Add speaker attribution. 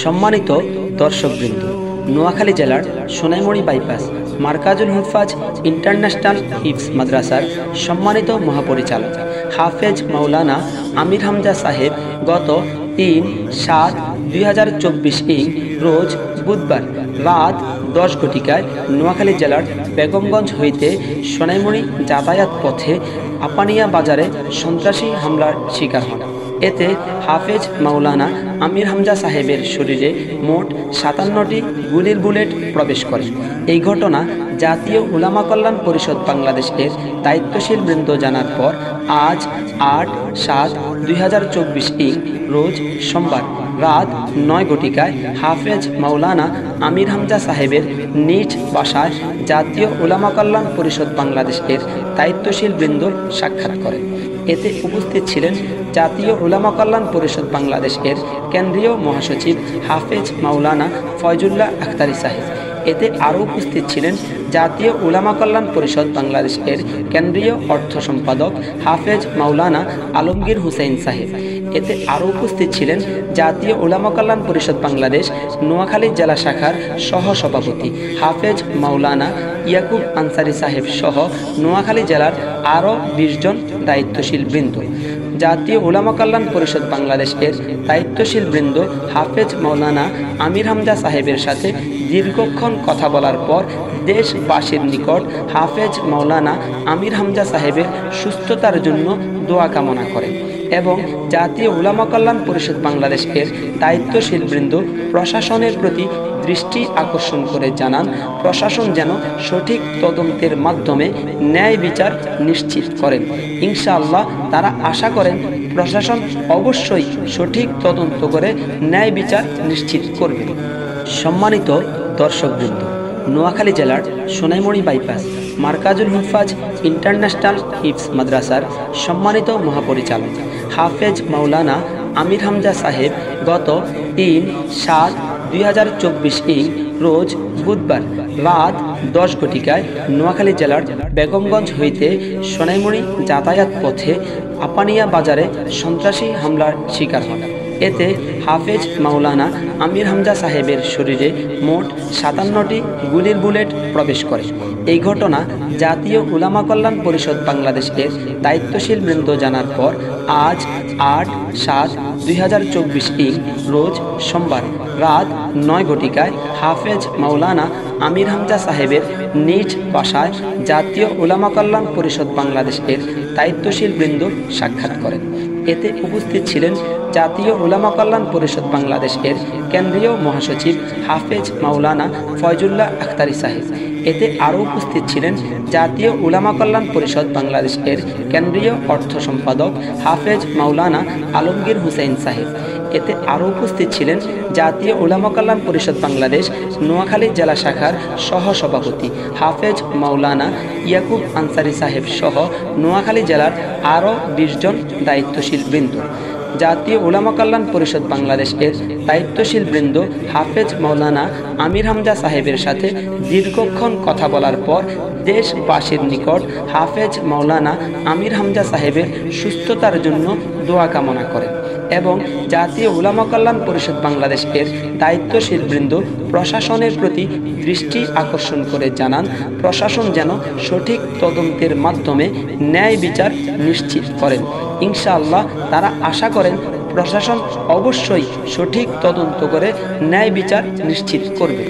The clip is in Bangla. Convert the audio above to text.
Speaker 1: সম্মানিত দর্শকবৃন্দ, নোয়াখালী জেলার সোনাইমুড়ি বাইপাস মার্কাজুল হুফাজ ইন্টারন্যাশনাল হিফজ মাদ্রাসার সম্মানিত মহাপরিচালক হাফেজ মাওলানা আমির হামজা সাহেব গত ৩/৭/২০২৪ রোজ বুধবার রাত 10 ঘটিকায় নোয়াখালী জেলার বেগমগঞ্জ হইতে সোনাইমুড়ি যাতায়াত পথে আপানিয়া বাজারে সন্ত্রাসী হামলার শিকার হন। এতে হাফেজ মাওলানা আমির হামজা সাহেবের শরীরে মোট ৫৭টি গুলির বুলেট প্রবেশ করে। এই ঘটনা জাতীয় উলামা কল্যাণ পরিষদ বাংলাদেশের দায়িত্বশীল বৃন্দ জানার পর আজ ৮/৭/২০২৪ রোজ সোমবার রাত ৯ ঘটিকায় হাফেজ মাওলানা আমির হামজা সাহেবের নিজ বাসায় জাতীয় উলামা কল্যাণ পরিষদ বাংলাদেশের দায়িত্বশীল বৃন্দ সাক্ষাৎ করেন। এতে উপস্থিত ছিলেন জাতীয় উলামা কল্যাণ পরিষদ বাংলাদেশের কেন্দ্রীয় মহাসচিব হাফেজ মাওলানা ফয়জুল্লাহ আখতারি সাহেব। এতে আরও উপস্থিত ছিলেন জাতীয় উলামা কল্যাণ পরিষদ বাংলাদেশের কেন্দ্রীয় অর্থ সম্পাদক হাফেজ মাওলানা আলমগীর হুসাইন সাহেব। এতে আরও উপস্থিত ছিলেন জাতীয় উলামা কল্যাণ পরিষদ বাংলাদেশ নোয়াখালী জেলা শাখার সহসভাপতি হাফেজ মাওলানা ইয়াকুব আনসারি সাহেব সহ নোয়াখালী জেলার আরও ২০ জন দায়িত্বশীল বৃন্দ। জাতীয় উলামা কল্যাণ পরিষদ বাংলাদেশের দায়িত্বশীল বৃন্দ হাফেজ মাওলানা আমির হামজা সাহেবের সাথে দীর্ঘক্ষণ কথা বলার পর দেশবাসীর নিকট হাফেজ মাওলানা আমির হামজা সাহেবের সুস্থতার জন্য দোয়া কামনা করেন এবং জাতীয় উলামা কল্যাণ পরিষদ বাংলাদেশের দায়িত্বশীল বৃন্দ প্রশাসনের প্রতি দৃষ্টি আকর্ষণ করে জানান প্রশাসন যেন সঠিক তদন্তের মাধ্যমে ন্যায় বিচার নিশ্চিত করেন। ইনশাআল্লাহ তারা আশা করেন প্রশাসন অবশ্যই সঠিক তদন্ত করে ন্যায় বিচার নিশ্চিত করবে। সম্মানিত দর্শকবৃন্দ, নোয়াখালী জেলার সোনাইমুড়ি বাইপাস মার্কাজুল হুফাজ ইন্টারন্যাশনাল হিফজ মাদ্রাসার সম্মানিত মহাপরিচালক হাফেজ মাওলানা আমির হামজা সাহেব গত ৩/৭/২০২৪ রোজ বুধবার রাত 10 ঘটিকায় নোয়াখালী জেলার বেগমগঞ্জ হইতে সোনাইমুড়ি যাতায়াত পথে আপানিয়া বাজারে সন্ত্রাসী হামলার শিকার হন। এতে হাফেজ মাওলানা আমির হামজা সাহেবের শরীরে মোট ৫৭টি গুলির বুলেট প্রবেশ করে। এই ঘটনা জাতীয় উলামা কল্যাণ পরিষদ বাংলাদেশের দায়িত্বশীল বৃন্দ জানার পর আজ ৮/৭/২০২৪ রোজ সোমবার রাত ৯ ঘটিকায় হাফেজ মাওলানা আমির হামজা সাহেবের নিজ বাসায় জাতীয় উলামা কল্যাণ পরিষদ বাংলাদেশের দায়িত্বশীল বৃন্দ সাক্ষাৎ করেন। এতে উপস্থিত ছিলেন জাতীয় উলামা কল্যাণ পরিষদ বাংলাদেশের কেন্দ্রীয় মহাসচিব হাফেজ মাওলানা ফয়জুল্লাহ আখতারি সাহেব। এতে আরও উপস্থিত ছিলেন জাতীয় উলামা কল্যাণ পরিষদ বাংলাদেশের কেন্দ্রীয় অর্থ সম্পাদক হাফেজ মাওলানা আলমগীর হুসাইন সাহেব। এতে আরও উপস্থিত ছিলেন জাতীয় উলামা কল্যাণ পরিষদ বাংলাদেশ নোয়াখালী জেলা শাখার সহসভাপতি হাফেজ মাওলানা ইয়াকুব আনসারি সাহেব সহ নোয়াখালী জেলার আরও ২০ জন দায়িত্বশীল বৃন্দ। জাতীয় উলামা কল্যাণ পরিষদ বাংলাদেশের দায়িত্বশীল বৃন্দ হাফেজ মাওলানা আমির হামজা সাহেবের সাথে দীর্ঘক্ষণ কথা বলার পর দেশবাসীর নিকট হাফেজ মাওলানা আমির হামজা সাহেবের সুস্থতার জন্য দোয়া কামনা করেন এবং জাতীয় উলামা কল্যাণ পরিষদ বাংলাদেশের দায়িত্বশীল বৃন্দ প্রশাসনের প্রতি দৃষ্টি আকর্ষণ করে জানান প্রশাসন যেন সঠিক তদন্তের মাধ্যমে ন্যায় বিচার নিশ্চিত করেন। ইনশাআল্লাহ তারা আশা করেন প্রশাসন অবশ্যই সঠিক তদন্ত করে ন্যায় বিচার নিশ্চিত করবে।